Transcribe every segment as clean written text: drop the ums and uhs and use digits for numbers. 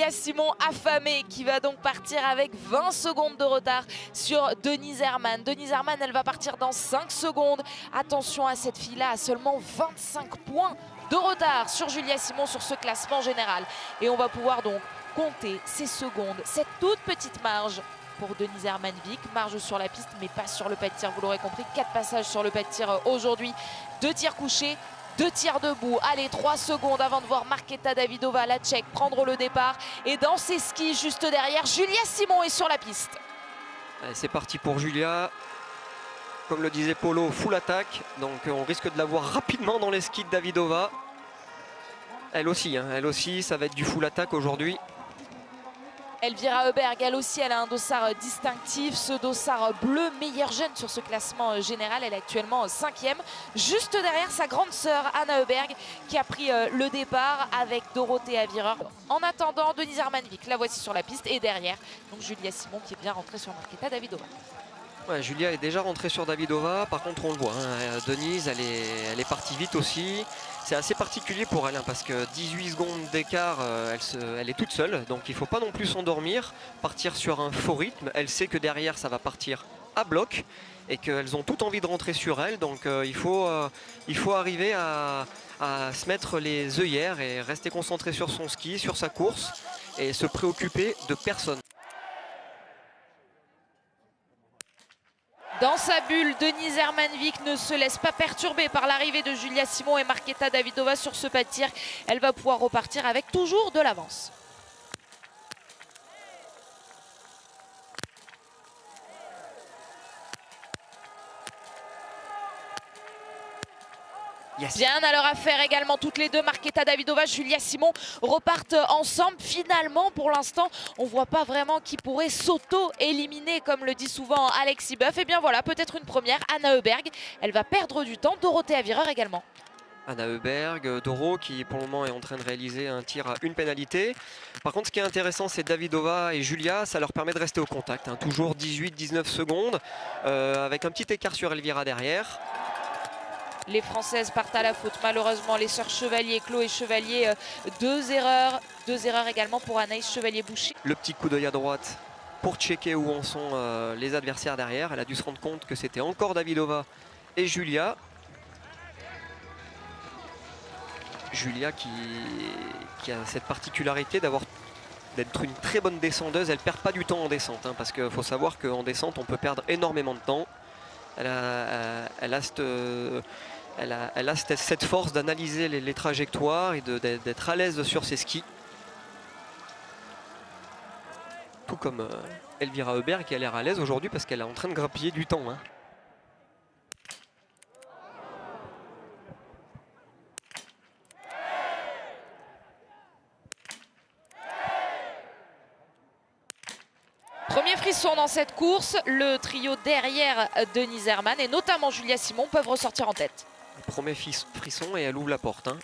Julia Simon affamée qui va donc partir avec 20 secondes de retard sur Denise Herrmann. Denise Herrmann, elle va partir dans 5 secondes. Attention à cette fille-là, à seulement 25 points de retard sur Julia Simon sur ce classement général. Et on va pouvoir donc compter ces secondes, cette toute petite marge pour Denise Herrmann-Wick. Marge sur la piste, mais pas sur le pas de tir, vous l'aurez compris. 4 passages sur le pas de tir aujourd'hui. 2 tirs couchés, 2 tirs debout. Allez, 3 secondes avant de voir Markéta Davidová, la Tchèque, prendre le départ. Et dans ses skis, juste derrière, Julia Simon est sur la piste. C'est parti pour Julia. Comme le disait Polo, full attaque. Donc on risque de la voir rapidement dans les skis de Davidová. Elle aussi, ça va être du full attaque aujourd'hui. Elvira Heuberg, elle aussi, elle a un dossard distinctif, ce dossard bleu, meilleure jeune sur ce classement général. Elle est actuellement 5e, juste derrière sa grande sœur Anna Heuberg qui a pris le départ avec Dorothée Avireur. En attendant, Denise Herrmann-Wick, la voici sur la piste, et derrière, donc Julia Simon qui est bien rentrée sur Markéta Davidová. Ouais, Julia est déjà rentrée sur Davidová, par contre on le voit, hein, Denise elle est partie vite aussi. C'est assez particulier pour elle, hein, parce que 18 secondes d'écart, elle est toute seule, donc il ne faut pas non plus s'endormir, partir sur un faux rythme. Elle sait que derrière ça va partir à bloc et qu'elles ont toutes envie de rentrer sur elle, donc il faut arriver à se mettre les œillères et rester concentré sur son ski, sur sa course et se préoccuper de personne. Dans sa bulle, Denise Herrmann-Wick ne se laisse pas perturber par l'arrivée de Julia Simon et Markéta Davidová sur ce pas de tir. Elle va pouvoir repartir avec toujours de l'avance. Yes. Bien à leur affaire également toutes les deux, Markéta Davidová, Julia Simon repartent ensemble. Finalement, pour l'instant, on ne voit pas vraiment qui pourrait s'auto-éliminer, comme le dit souvent Alexis Boeuf. Et bien voilà, peut-être une première, Anna Heuberg. Elle va perdre du temps, Dorothée Avireur également. Anna Heuberg, Doro qui pour le moment est en train de réaliser un tir à une pénalité. Par contre, ce qui est intéressant, c'est Davidová et Julia, ça leur permet de rester au contact, hein. Toujours 18-19 secondes, avec un petit écart sur Elvira derrière. Les Françaises partent à la faute, malheureusement. Les sœurs Chevalier, Chloé Chevalier, 2 erreurs. 2 erreurs également pour Anaïs Chevalier-Boucher. Le petit coup d'œil à droite pour checker où en sont les adversaires derrière. Elle a dû se rendre compte que c'était encore Davidová et Julia. Julia qui a cette particularité d'être une très bonne descendeuse. Elle ne perd pas du temps en descente, hein, parce qu'il faut savoir qu'en descente, on peut perdre énormément de temps. Elle a cette force d'analyser les trajectoires et d'être à l'aise sur ses skis. Tout comme Elvira Heuberg qui a l'air à l'aise aujourd'hui parce qu'elle est en train de grappiller du temps, hein. Premier frisson dans cette course, le trio derrière Denise Herrmann et notamment Julia Simon peuvent ressortir en tête. Premier frisson et elle ouvre la porte, hein.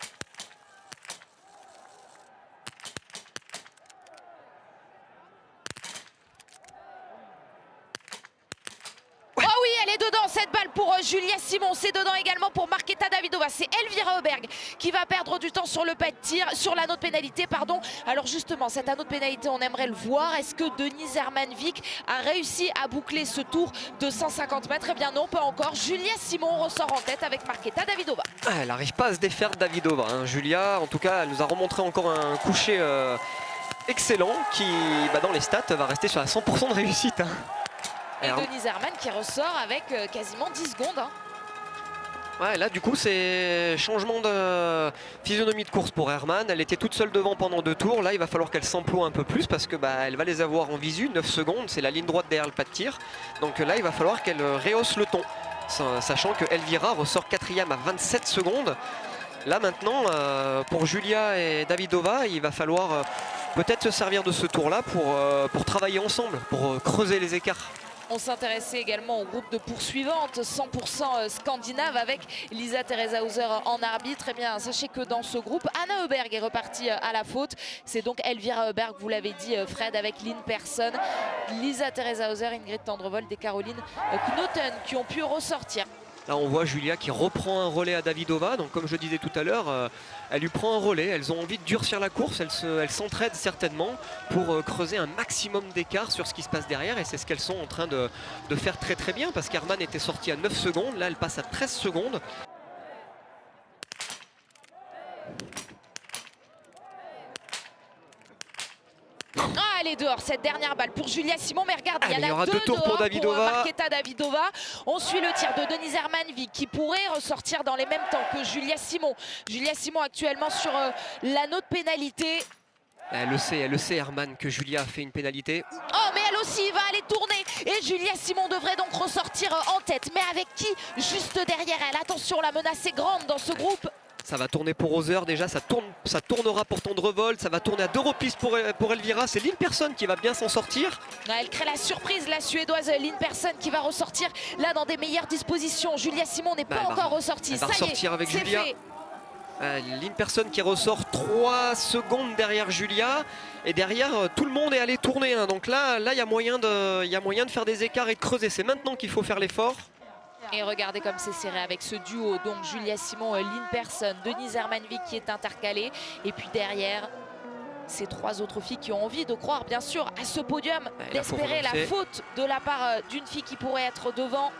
Oh oui, elle est dedans, cette balle pour Julia Simon. C'est dedans également pour Markéta Davidová. C'est Elvira Heuberg qui va perdre du temps sur le pas de tir, sur l'anneau de pénalité, pardon. Alors justement, cet anneau de pénalité, on aimerait le voir. Est-ce que Denise Herrmann-Wick a réussi à boucler ce tour de 150 mètres? Eh bien non, pas encore. Julia Simon ressort en tête avec Markéta Davidová. Elle n'arrive pas à se défaire de Davidová, hein. Julia, en tout cas, elle nous a remontré encore un coucher excellent qui, dans les stats, va rester sur la 100% de réussite, hein. Et Denise Herrmann qui ressort avec quasiment 10 secondes, hein. Ouais, là du coup c'est changement de physionomie de course pour Herrmann. Elle était toute seule devant pendant 2 tours. Là il va falloir qu'elle s'emploie un peu plus parce que elle va les avoir en visu. 9 secondes, c'est la ligne droite derrière le pas de tir. Donc là il va falloir qu'elle rehausse le ton. Sachant que Elvira ressort 4e à 27 secondes. Là maintenant pour Julia et Davidová, il va falloir peut-être se servir de ce tour là pour travailler ensemble, pour creuser les écarts. On s'intéressait également au groupe de poursuivantes 100% scandinave avec Lisa Theresa Hauser en arbitre. Eh bien, sachez que dans ce groupe, Anna Heuberg est repartie à la faute. C'est donc Elvira Heuberg, vous l'avez dit Fred, avec Lynn Persson, Lisa Theresa Hauser, Ingrid Tendrevold et Caroline Knoten qui ont pu ressortir. Là on voit Julia qui reprend un relais à Davidova, donc comme je disais tout à l'heure, elle lui prend un relais, elles ont envie de durcir la course, elles s'entraident certainement pour creuser un maximum d'écart sur ce qui se passe derrière, et c'est ce qu'elles sont en train de faire très très bien, parce qu'Herman était sorti à 9 secondes, là elle passe à 13 secondes. Ah, elle est dehors, cette dernière balle pour Julia Simon, mais regarde, il y en a deux tours pour Davidova. Markéta Davidova. On suit le tir de Denise Hermanvik qui pourrait ressortir dans les mêmes temps que Julia Simon. Julia Simon actuellement sur l'anneau de pénalité. Elle le sait Herman, que Julia a fait une pénalité. Oh, mais elle aussi va aller tourner. Et Julia Simon devrait donc ressortir en tête. Mais avec qui? Juste derrière elle. Attention, la menace est grande dans ce groupe. Ça va tourner pour Hauser déjà, ça tournera pour Tondrevold, ça va tourner à 2 reprises pour Elvira. C'est Lynn Persson qui va bien s'en sortir. Elle crée la surprise, la suédoise Lynn Persson qui va ressortir là dans des meilleures dispositions. Julia Simon n'est pas encore ressortie. Ça y est, avec Julia. Lynn Persson qui ressort 3 secondes derrière Julia. Et derrière, tout le monde est allé tourner. Hein. Donc là, il y a moyen de faire des écarts et de creuser. C'est maintenant qu'il faut faire l'effort. Et regardez comme c'est serré avec ce duo, donc Julia Simon, Lynn Persson, Denise Hermanvik qui est intercalée. Et puis derrière, ces 3 autres filles qui ont envie de croire bien sûr à ce podium, d'espérer la faute de la part d'une fille qui pourrait être devant.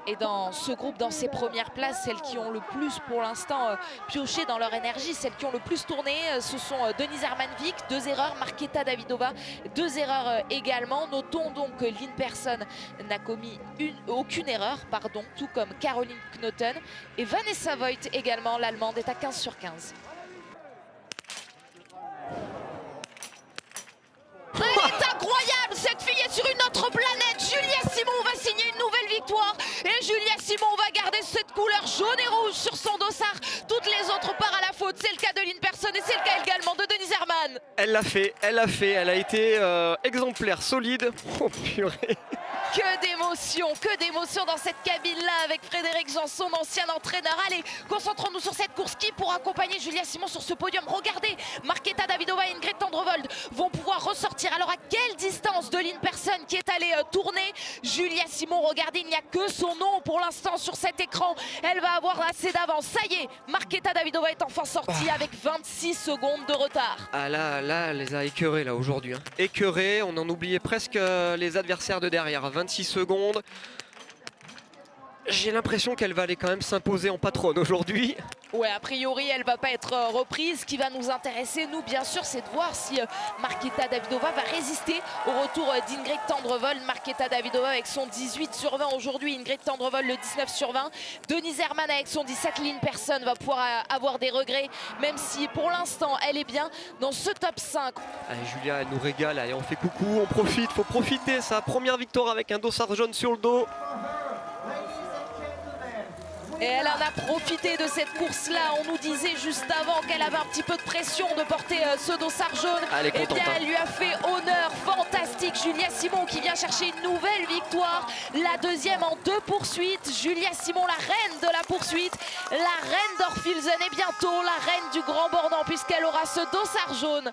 Et dans ce groupe, dans ces premières places, celles qui ont le plus pour l'instant pioché dans leur énergie, celles qui ont le plus tourné, ce sont Denise Hermanvik, 2 erreurs, Markéta Davidova, 2 erreurs également. Notons donc que Lynn Persson n'a commis aucune erreur, pardon, tout comme Caroline Knoten. Et Vanessa Voigt également, l'Allemande, est à 15 sur 15. Elle est incroyable, cette fille est sur une autre planète. Julia Simon va signer une nouvelle victoire. Et Julia Simon va garder cette couleur jaune et rouge sur son dossard. Toutes les autres partent à la faute. C'est le cas de Lynn Persson et c'est le cas également de Denise Herman. Elle l'a fait, elle a été exemplaire, solide. Oh purée. Que d'émotion dans cette cabine-là avec Frédéric Janson, ancien entraîneur. Allez, concentrons-nous sur cette course. Qui pour accompagner Julia Simon sur ce podium? Regardez, Markéta Davidova et Ingrid Tondrevold vont pouvoir ressortir. Alors à quelle distance de Lynn Persson qui est allée tourner Julia Simon? Regardez, il n'y a que son nom pour l'instant sur cet écran. Elle va avoir assez d'avance. Ça y est, Markéta Davidova est enfin sortie avec 26 secondes de retard. Ah là, elle les a écœurés là aujourd'hui. Hein. Écœurés, on en oubliait presque les adversaires de derrière. 26 secondes. J'ai l'impression qu'elle va aller quand même s'imposer en patronne aujourd'hui. Ouais, a priori, elle va pas être reprise. Ce qui va nous intéresser, nous, bien sûr, c'est de voir si Markéta Davidova va résister au retour d'Ingrid Tendrevold. Markéta Davidova avec son 18 sur 20 aujourd'hui. Ingrid Tendrevold le 19 sur 20. Denise Herman avec son 17. Lynn Persson va pouvoir avoir des regrets, même si pour l'instant, elle est bien dans ce top 5. Allez, Julia, elle nous régale. Allez, on fait coucou, on profite. Faut profiter. Sa première victoire avec un dossard jaune sur le dos. Et elle en a profité de cette course-là. On nous disait juste avant qu'elle avait un petit peu de pression de porter ce dossard jaune. Elle est contente, eh bien, elle lui a fait honneur. Fantastique. Julia Simon qui vient chercher une nouvelle victoire. La deuxième en 2 poursuites. Julia Simon, la reine de la poursuite. La reine d'Orphilsen et bientôt la reine du Grand Bornand puisqu'elle aura ce dossard jaune.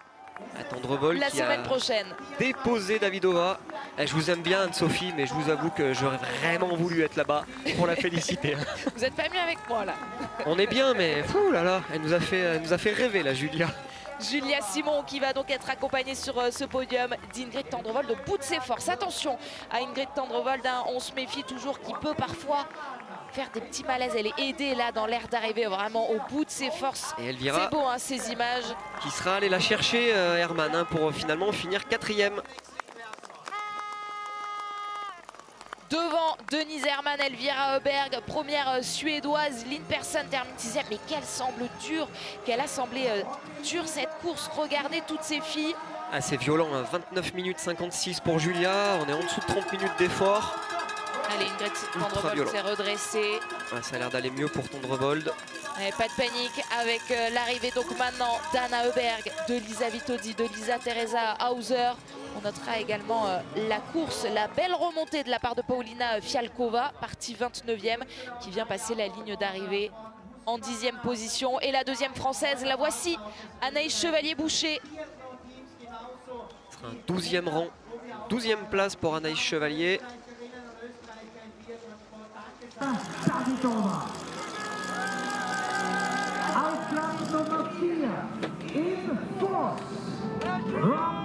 Tendrevold la qui semaine a prochaine déposé Davidova. Je vous aime bien Anne-Sophie, mais je vous avoue que j'aurais vraiment voulu être là-bas pour la féliciter. Vous n'êtes pas mieux avec moi là. On est bien, mais fou là là, elle nous a fait rêver la Julia. Julia Simon qui va donc être accompagnée sur ce podium d'Ingrid Tendrevold au bout de ses forces. Attention à Ingrid Tendrevold, hein, on se méfie toujours qui peut parfois faire des petits malaises. Elle est aidée là dans l'air d'arriver vraiment au bout de ses forces. Et Elvira, c'est beau hein, ces images. Qui sera allée la chercher Herman hein, pour finalement finir 4e. Devant Denise Herman, Elvira Öberg, première suédoise. Lynn Persson termine 6e. Mais qu'elle semble dure, qu'elle a semblé dure cette course. Regardez toutes ces filles. Ah, c'est violent, hein. 29 minutes 56 pour Julia. On est en dessous de 30 minutes d'effort. Allez, Ingrid Tendrevold s'est redressée. Ah, ça a l'air d'aller mieux pour Tendrevold. Pas de panique avec l'arrivée donc maintenant d'Anna Öberg, de Lisa Vitozzi, de Lisa Teresa Hauser. On notera également la course, la belle remontée de la part de Paulina Fialkova, partie 29e, qui vient passer la ligne d'arrivée en 10e position. Et la deuxième française, la voici, Anaïs Chevalier-Boucher. Ce sera un 12e rang 12e place pour Anaïs Chevalier. Outline number 4 in 4th.